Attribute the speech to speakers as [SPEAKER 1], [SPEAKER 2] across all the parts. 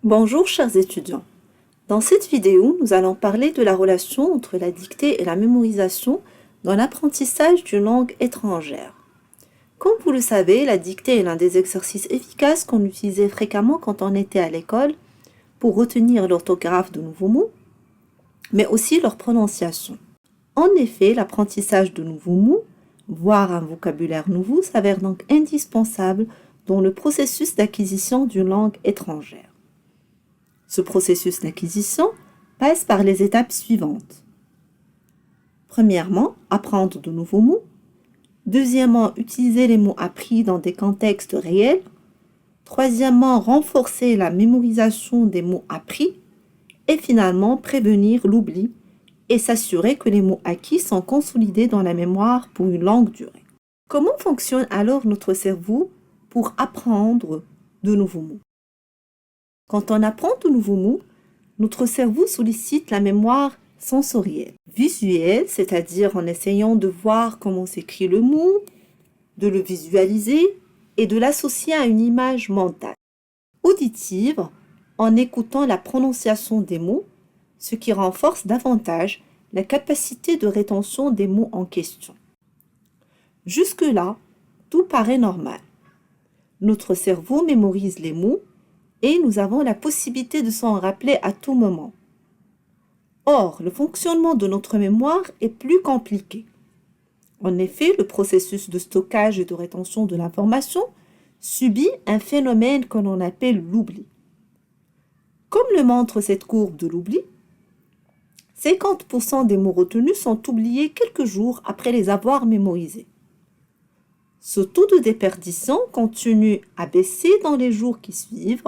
[SPEAKER 1] Bonjour chers étudiants. Dans cette vidéo, nous allons parler de la relation entre la dictée et la mémorisation dans l'apprentissage d'une langue étrangère. Comme vous le savez, la dictée est l'un des exercices efficaces qu'on utilisait fréquemment quand on était à l'école pour retenir l'orthographe de nouveaux mots, mais aussi leur prononciation. En effet, l'apprentissage de nouveaux mots, voire un vocabulaire nouveau, s'avère donc indispensable dans le processus d'acquisition d'une langue étrangère. Ce processus d'acquisition passe par les étapes suivantes. Premièrement, apprendre de nouveaux mots. Deuxièmement, utiliser les mots appris dans des contextes réels. Troisièmement, renforcer la mémorisation des mots appris. Et finalement, prévenir l'oubli et s'assurer que les mots acquis sont consolidés dans la mémoire pour une longue durée. Comment fonctionne alors notre cerveau pour apprendre de nouveaux mots? Quand on apprend de nouveaux mots, notre cerveau sollicite la mémoire sensorielle, visuelle, c'est-à-dire en essayant de voir comment s'écrit le mot, de le visualiser et de l'associer à une image mentale. Auditive, en écoutant la prononciation des mots, ce qui renforce davantage la capacité de rétention des mots en question. Jusque-là, tout paraît normal. Notre cerveau mémorise les mots et nous avons la possibilité de s'en rappeler à tout moment. Or, le fonctionnement de notre mémoire est plus compliqué. En effet, le processus de stockage et de rétention de l'information subit un phénomène que l'on appelle l'oubli. Comme le montre cette courbe de l'oubli, 50% des mots retenus sont oubliés quelques jours après les avoir mémorisés. Ce taux de déperdition continue à baisser dans les jours qui suivent.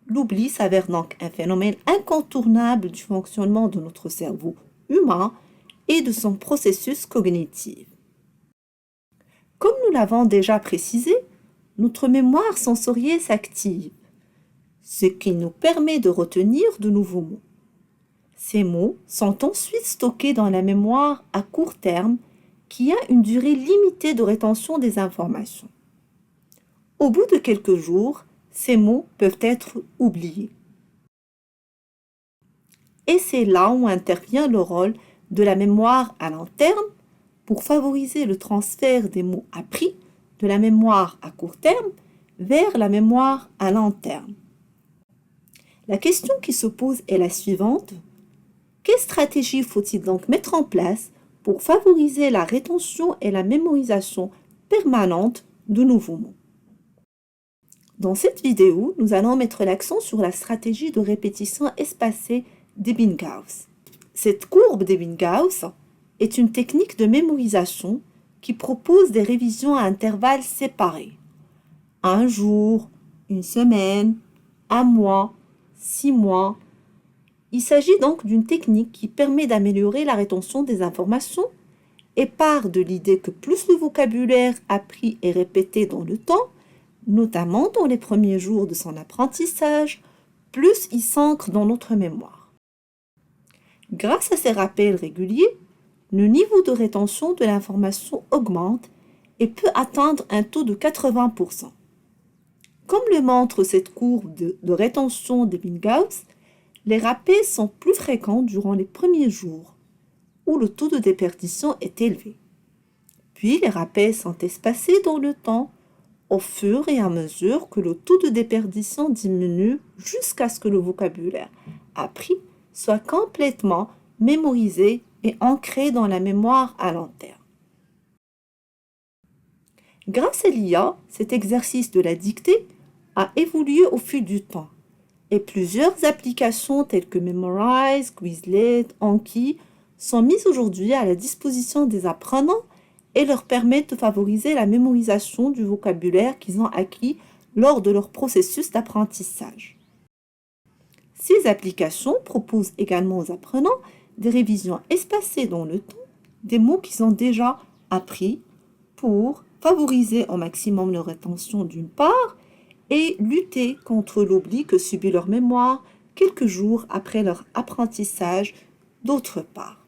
[SPEAKER 1] L'oubli s'avère donc un phénomène incontournable du fonctionnement de notre cerveau humain et de son processus cognitif. Comme nous l'avons déjà précisé, notre mémoire sensorielle s'active, ce qui nous permet de retenir de nouveaux mots. Ces mots sont ensuite stockés dans la mémoire à court terme qui a une durée limitée de rétention des informations. Au bout de quelques jours, ces mots peuvent être oubliés. Et c'est là où intervient le rôle de la mémoire à long terme pour favoriser le transfert des mots appris de la mémoire à court terme vers la mémoire à long terme. La question qui se pose est la suivante. Quelle stratégie faut-il donc mettre en place pour favoriser la rétention et la mémorisation permanente de nouveaux mots? Dans cette vidéo, nous allons mettre l'accent sur la stratégie de répétition espacée d'Ebbinghaus. Cette courbe d'Ebbinghaus est une technique de mémorisation qui propose des révisions à intervalles séparés. Un jour, une semaine, un mois, 6 mois. Il s'agit donc d'une technique qui permet d'améliorer la rétention des informations et part de l'idée que plus le vocabulaire appris est répété dans le temps, notamment dans les premiers jours de son apprentissage, plus il s'ancre dans notre mémoire. Grâce à ces rappels réguliers, le niveau de rétention de l'information augmente et peut atteindre un taux de 80%. Comme le montre cette courbe de rétention d'Ebbinghaus, les rappels sont plus fréquents durant les premiers jours, où le taux de déperdition est élevé. Puis les rappels sont espacés dans le temps, au fur et à mesure que le taux de déperdition diminue jusqu'à ce que le vocabulaire appris soit complètement mémorisé et ancré dans la mémoire à long terme. Grâce à l'IA, cet exercice de la dictée a évolué au fil du temps et plusieurs applications telles que Memrise, Quizlet, Anki sont mises aujourd'hui à la disposition des apprenants et leur permettent de favoriser la mémorisation du vocabulaire qu'ils ont acquis lors de leur processus d'apprentissage. Ces applications proposent également aux apprenants des révisions espacées dans le temps des mots qu'ils ont déjà appris pour favoriser au maximum leur rétention d'une part et lutter contre l'oubli que subit leur mémoire quelques jours après leur apprentissage d'autre part.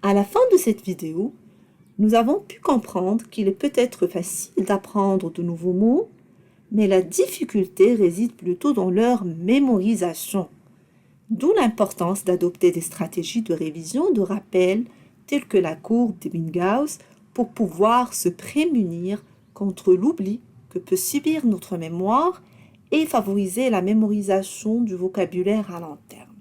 [SPEAKER 1] À la fin de cette vidéo, nous avons pu comprendre qu'il est peut-être facile d'apprendre de nouveaux mots, mais la difficulté réside plutôt dans leur mémorisation. D'où l'importance d'adopter des stratégies de révision, de rappel, telles que la courbe d'Ebbinghaus, pour pouvoir se prémunir contre l'oubli que peut subir notre mémoire et favoriser la mémorisation du vocabulaire à long terme.